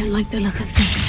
don't like the look of things.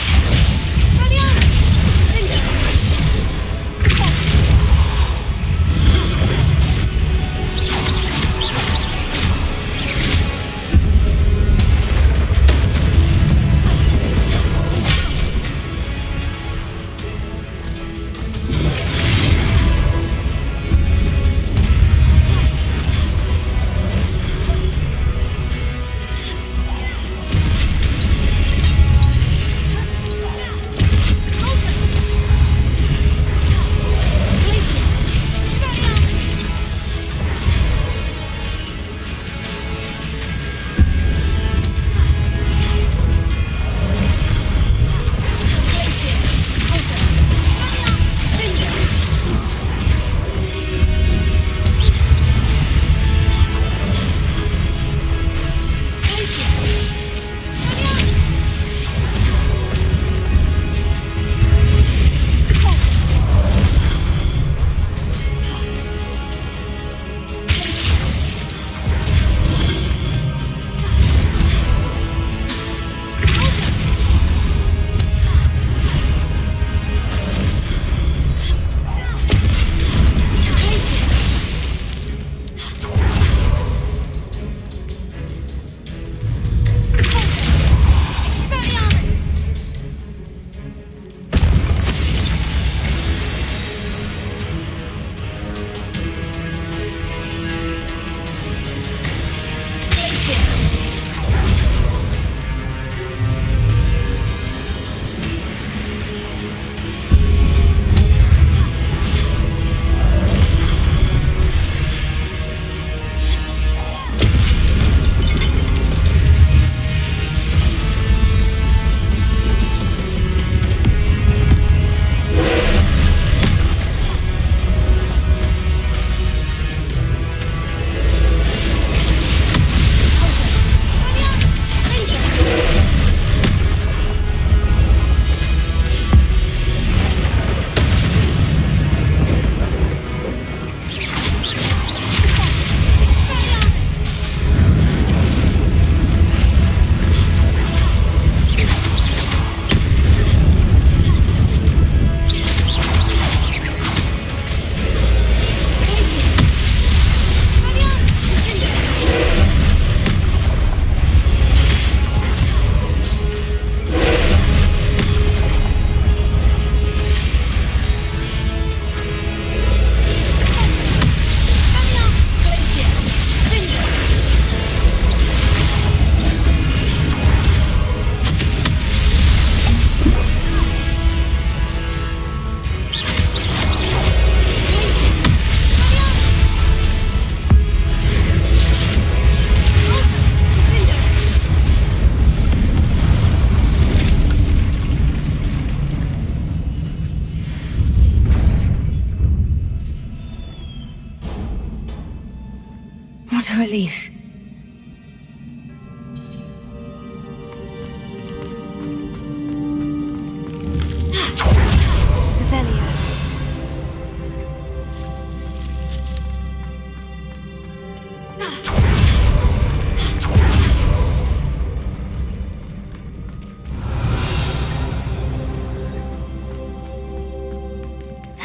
What a relief.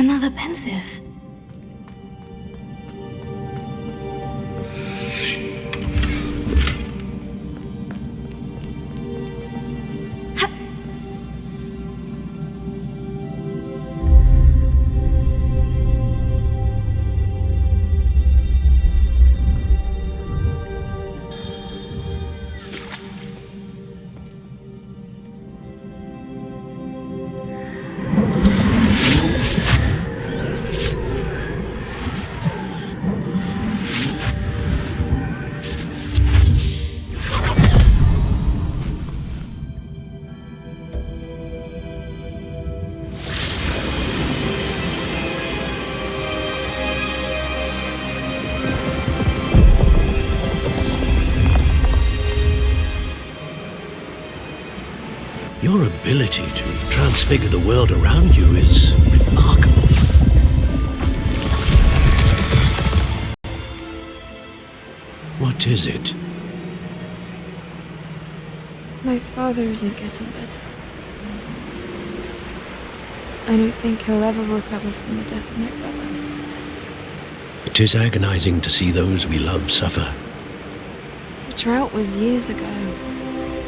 Another pensive. Your ability to transfigure the world around you is remarkable. What is it? My father isn't getting better. I don't think he'll ever recover from the death of my brother. It is agonizing to see those we love suffer. The drought was years ago,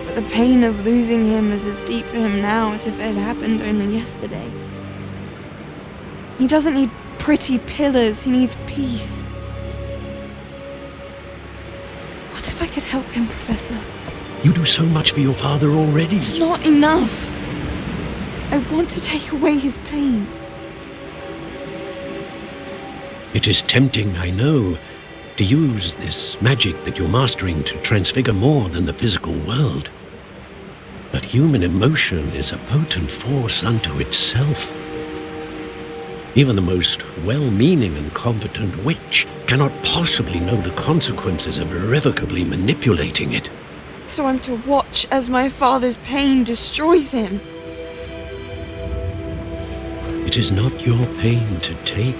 but the pain of losing him is as deep for him now as if it had happened only yesterday. He doesn't need pretty pillars, he needs peace. What if I could help him, Professor? You do so much for your father already. It's not enough. I want to take away his pain. It is tempting, I know, to use this magic that you're mastering to transfigure more than the physical world. But human emotion is a potent force unto itself. Even the most well-meaning and competent witch cannot possibly know the consequences of irrevocably manipulating it. So I'm to watch as my father's pain destroys him. It is not your pain to take.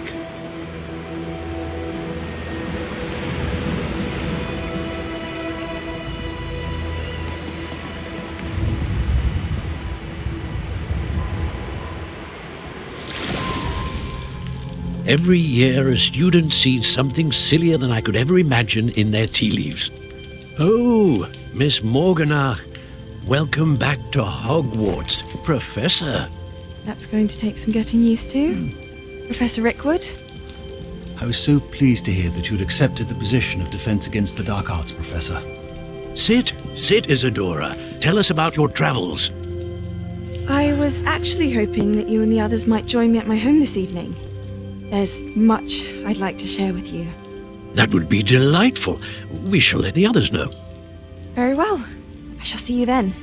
Every year, a student sees something sillier than I could ever imagine in their tea leaves. Oh, Miss Morganach, welcome back to Hogwarts, Professor. That's going to take some getting used to. Professor Rickwood? I was so pleased to hear that you'd accepted the position of Defense Against the Dark Arts, Professor. Sit, Isadora. Tell us about your travels. I was actually hoping that you and the others might join me at my home this evening. There's much I'd like to share with you. That would be delightful. We shall let the others know. Very well. I shall see you then.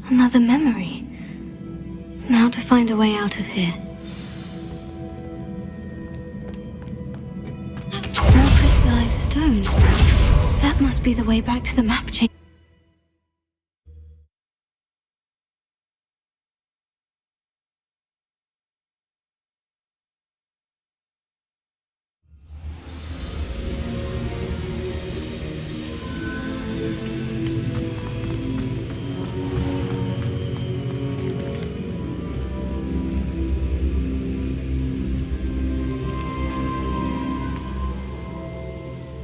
Another memory. Now to find a way out of here. More crystallized stone. That must be the way back to the map chamber.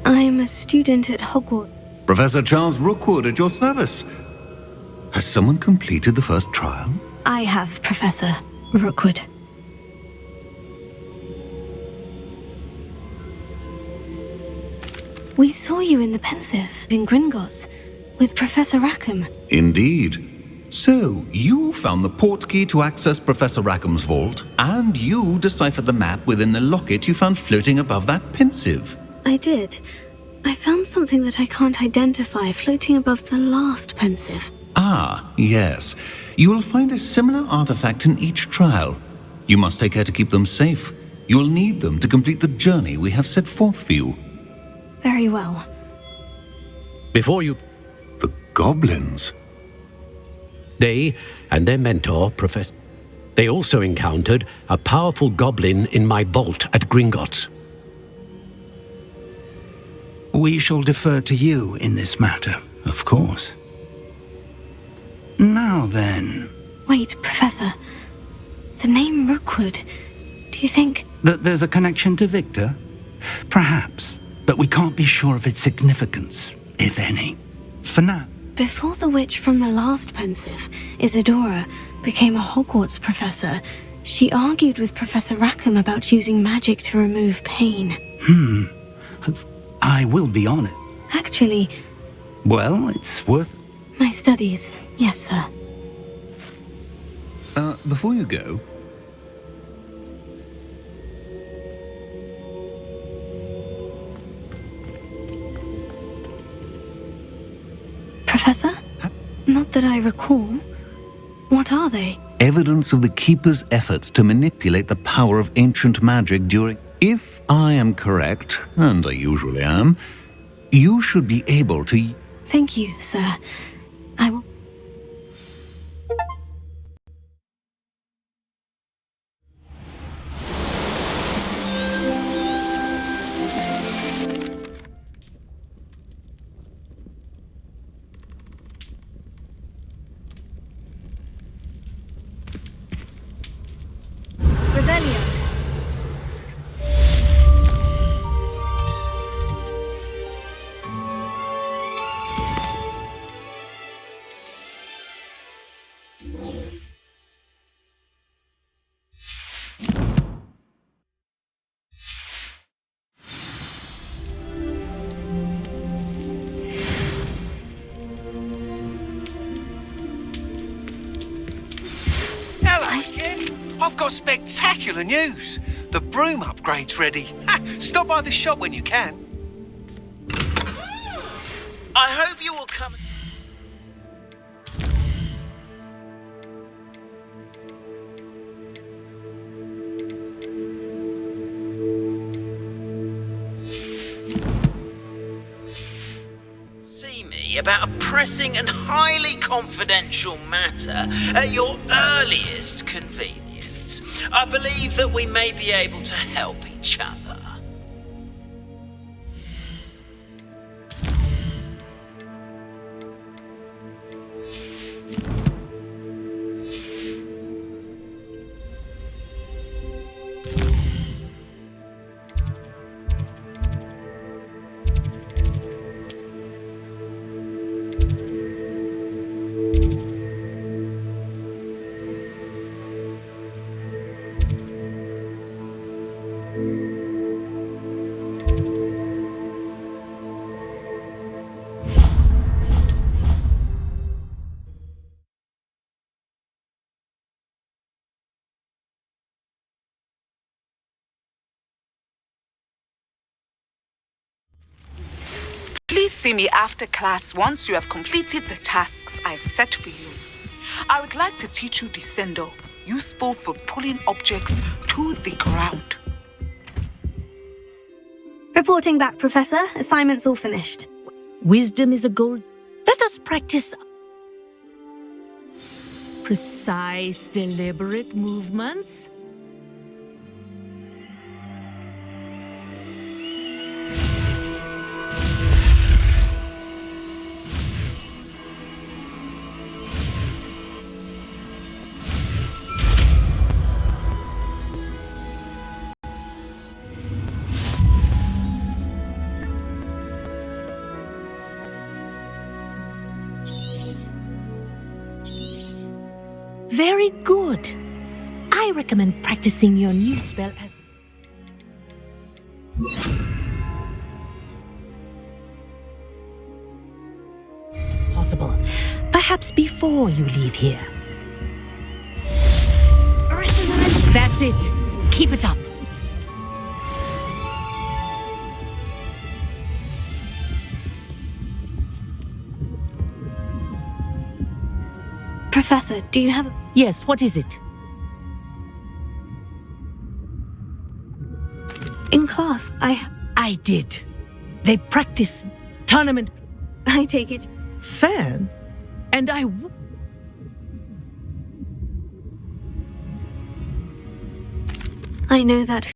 I'm a student at Hogwarts. Professor Charles Rookwood at your service. Has someone completed the first trial? I have, Professor Rookwood. We saw you in the Pensive in Gringotts with Professor Rackham. Indeed. So, you found the portkey to access Professor Rackham's vault, and you deciphered the map within the locket you found floating above that Pensive. I did. I found something that I can't identify floating above the last Pensive. Ah, yes. You will find a similar artifact in each trial. You must take care to keep them safe. You will need them to complete the journey we have set forth for you. Very well. Before you... The goblins? They and their mentor, Professor... They also encountered a powerful goblin in my vault at Gringotts. We shall defer to you in this matter, of course. Now then... Wait, Professor. The name Rookwood. Do you think... That there's a connection to Victor? Perhaps, but we can't be sure of its significance, if any. For now... Before the witch from the last Pensive, Isadora, became a Hogwarts professor, she argued with Professor Rackham about using magic to remove pain. I will be honest. Actually... Well, it's worth... My studies, yes, sir. Before you go... Professor? Not that I recall. What are they? Evidence of the Keeper's efforts to manipulate the power of ancient magic during... If I am correct, and I usually am, you should be able to... Thank you, sir. I will... rebellion. I've got spectacular news. The broom upgrade's ready. Stop by the shop when you can. I hope you will come. See me about a pressing and highly confidential matter at your earliest convenience. I believe that we may be able to help each other. Please see me after class once you have completed the tasks I've set for you. I would like to teach you Descendo, useful for pulling objects to the ground. Reporting back, Professor. Assignment's all finished. Wisdom is a goal. Let us practice precise, deliberate movements. Very good. I recommend practicing your new spell as possible. Perhaps before you leave here. That's it. Keep it up. Professor, do you have... Yes, what is it? In class, I did. They practice tournament. I take it... Fan? And I know that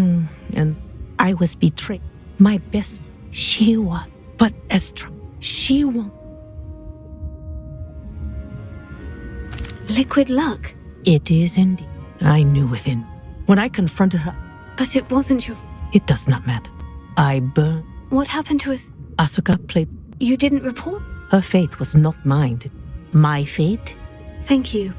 and I was betrayed. My best... She was. But as she won. Liquid luck. It is indeed. I knew within. When I confronted her... But it wasn't your... It does not matter. I burned. What happened to us? Asuka played... You didn't report? Her fate was not mine. My fate? Thank you,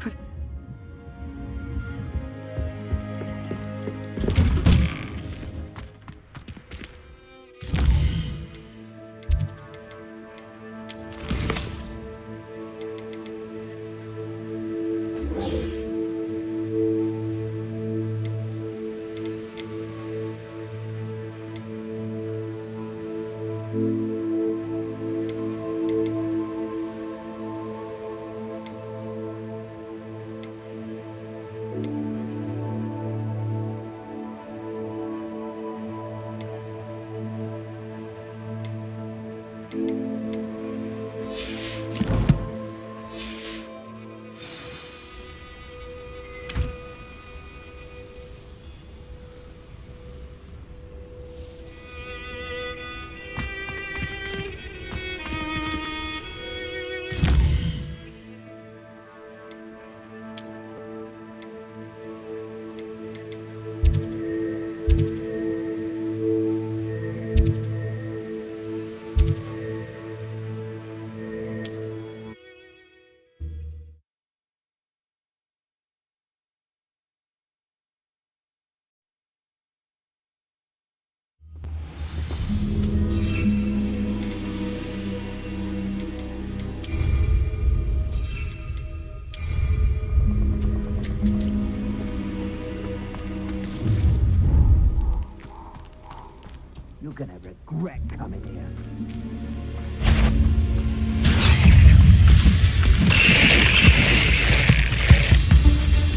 You're gonna regret coming here.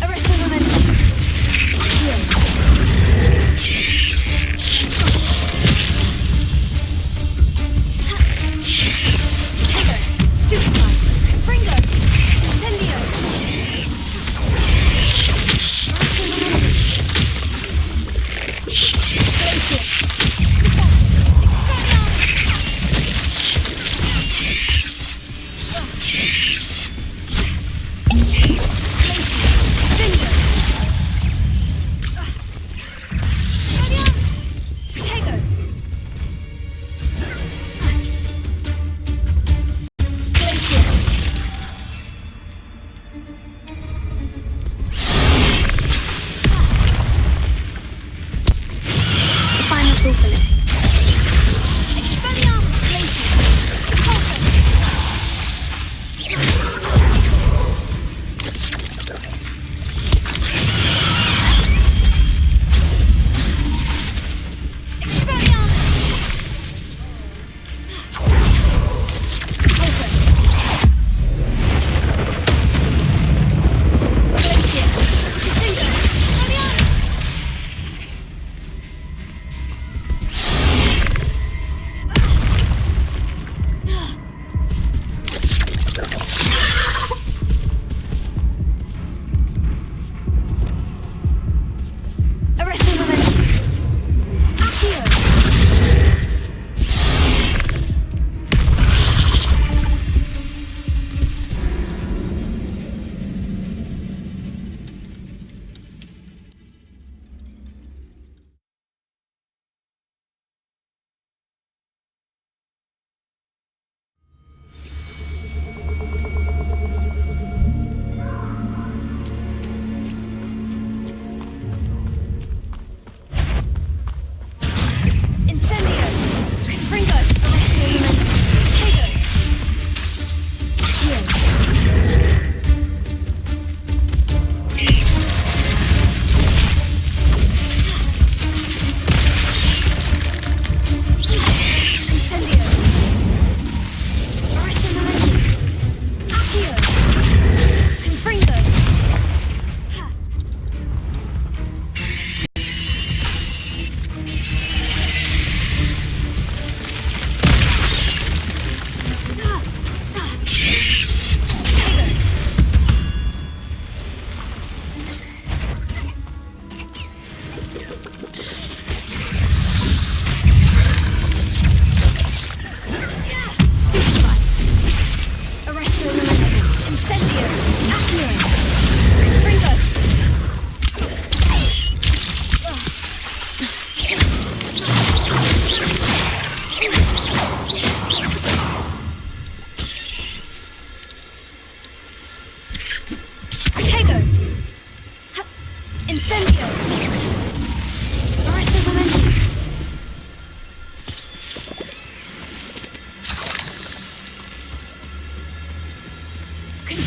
Arrest the momentum. Stupefy.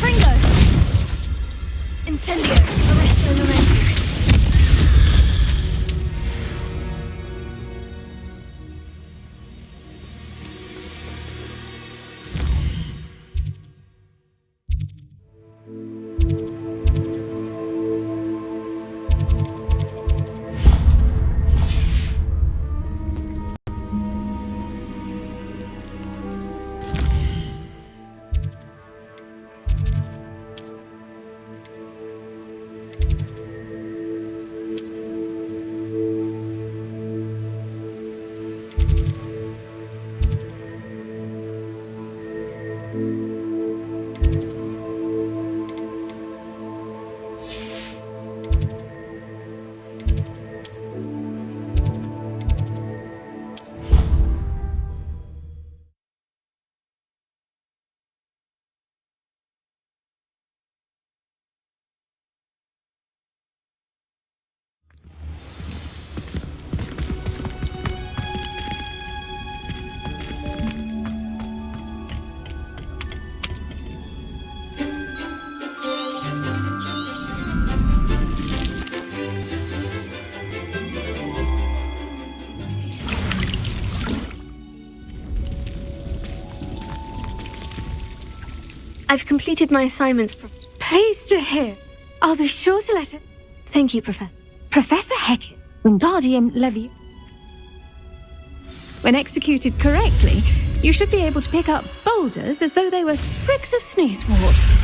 Fringo. Incendio. I've completed my assignments. Pleased to hear. I'll be sure to let it. Thank you, Professor. Professor Hackett, Wingardium Leviosa. When executed correctly, you should be able to pick up boulders as though they were sprigs of sneezewort.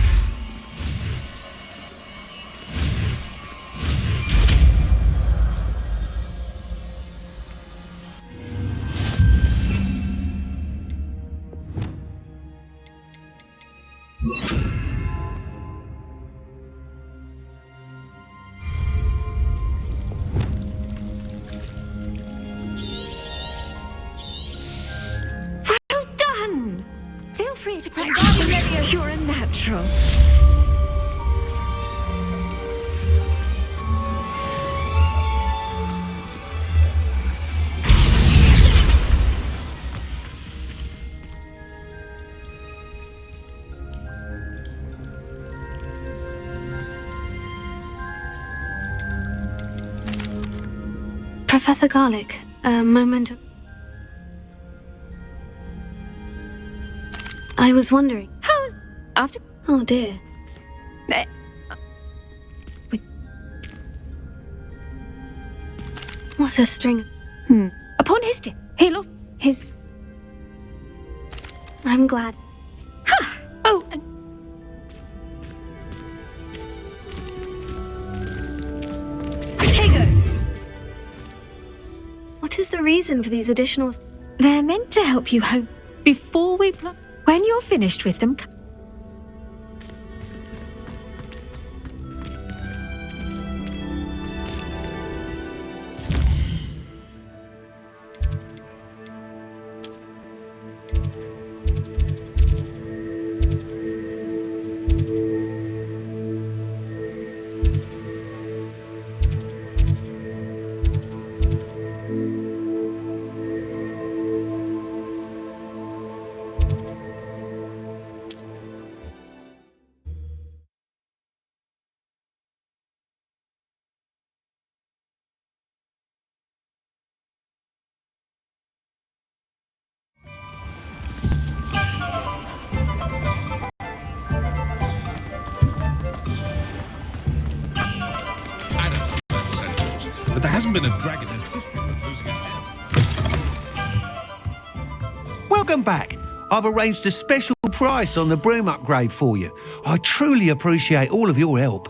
Well done! Feel free to practice. You're a natural. Professor Garlic, a moment. I was wondering. How? After. Oh dear. What a string. Upon his death, he lost his. I'm glad. Ha! Oh, Potato! What is the reason for these additional... they're meant to help you home before we plot. When you're finished with them. But there hasn't been a dragon in history of losing a head. Welcome back. I've arranged a special price on the broom upgrade for you. I truly appreciate all of your help.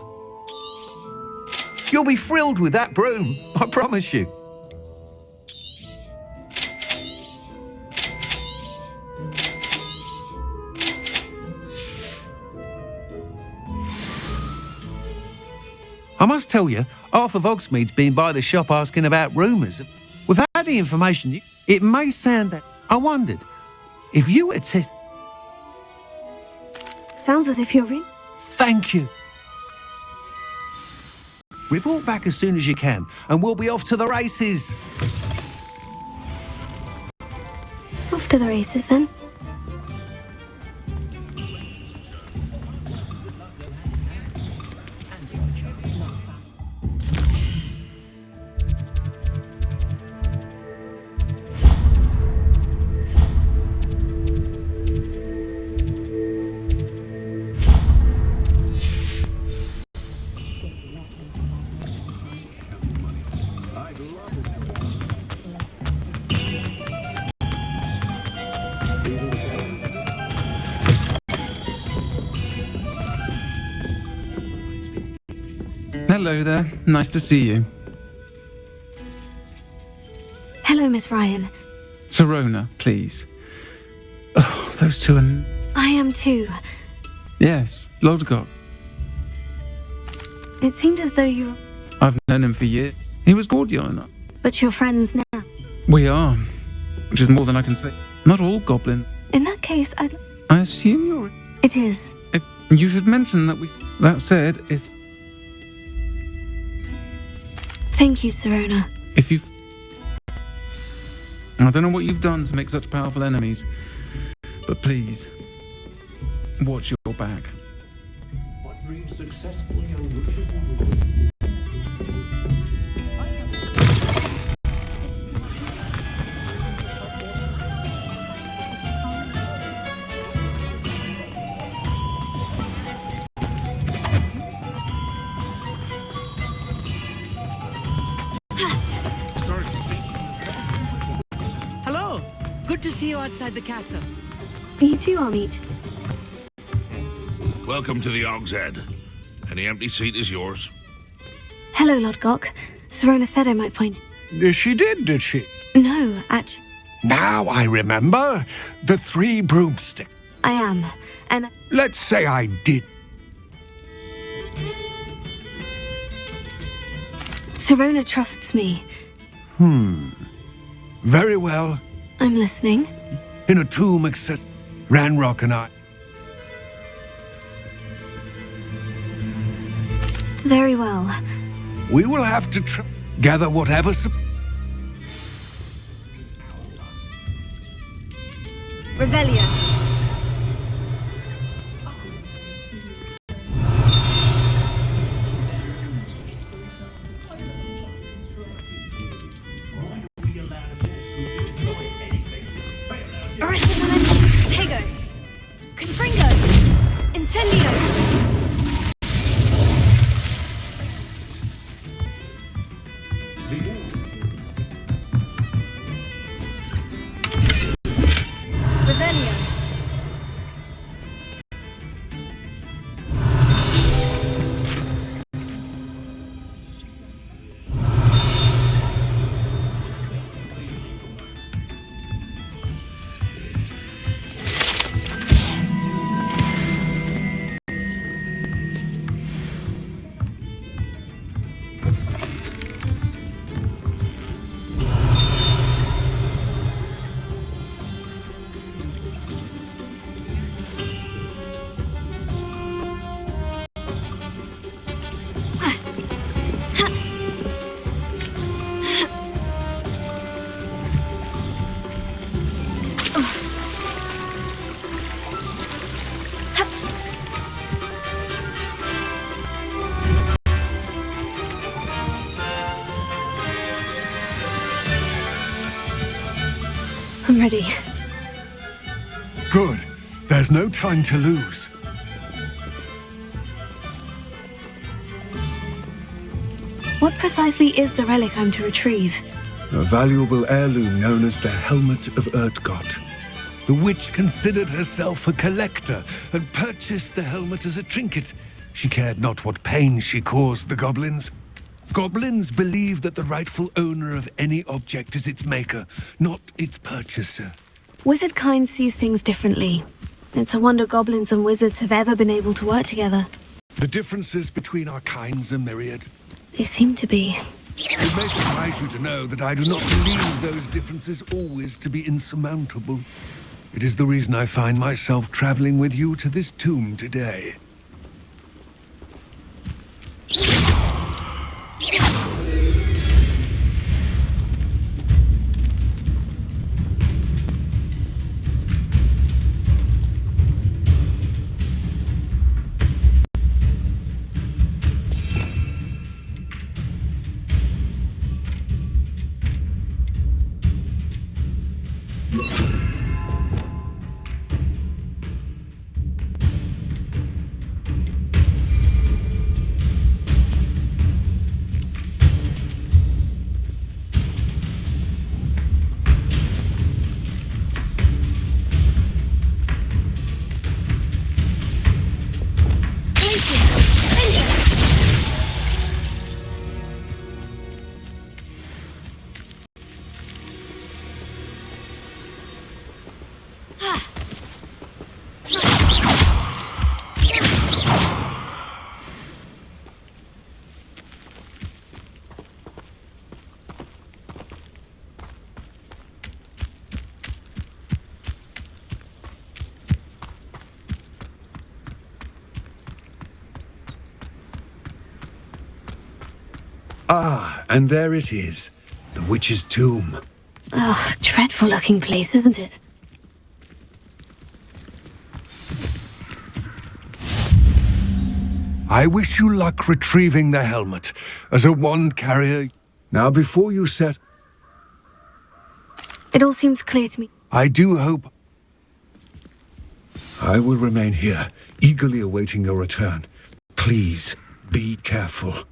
You'll be thrilled with that broom, I promise you. I must tell you, half of Hogsmeade's been by the shop asking about rumours. Without the information, it may sound that... I wondered, if you were to... Sounds as if you're in. Thank you. Report back as soon as you can, and we'll be off to the races. Off to the races, then. Hello there. Nice to see you. Hello, Miss Ryan. Serona, please. Oh, those two are... I am too. Yes, Lodgok. It seemed as though you... I've known him for years. He was cordial enough. But you're friends now. We are, which is more than I can say. Not all goblins. In that case, I assume you're... It is. If you should mention that we... That said, if... Thank you, Serona. If you've... I don't know what you've done to make such powerful enemies, but please, watch your back. What brings successful young Glad to see you outside the castle. You too, Amit. Welcome to the Og's Head. Any empty seat is yours. Hello, Lodgok. Serona said I might find... She did she? No, actually, Now I remember. The 3 broomsticks. I am. And Let's say I did. Serona trusts me. Very well. I'm listening. In a tomb access... Ranrock and I... Very well. We will have to gather whatever... Revelio. Tego. Confringo. Incendio. Revelio. I'm ready. Good. There's no time to lose. What precisely is the relic I'm to retrieve? A valuable heirloom known as the Helmet of Urtgott. The witch considered herself a collector and purchased the helmet as a trinket. She cared not what pain she caused the goblins. Goblins believe that the rightful owner of any object is its maker, not its purchaser. Wizard kind sees things differently. It's a wonder goblins and wizards have ever been able to work together. The differences between our kinds are myriad. They seem to be. It may surprise you to know that I do not believe those differences always to be insurmountable. It is the reason I find myself traveling with you to this tomb today. Ah, and there it is, the witch's tomb. Ugh, dreadful looking place, isn't it? I wish you luck retrieving the helmet. As a wand carrier, now before you set... It all seems clear to me. I do hope... I will remain here, eagerly awaiting your return. Please, be careful.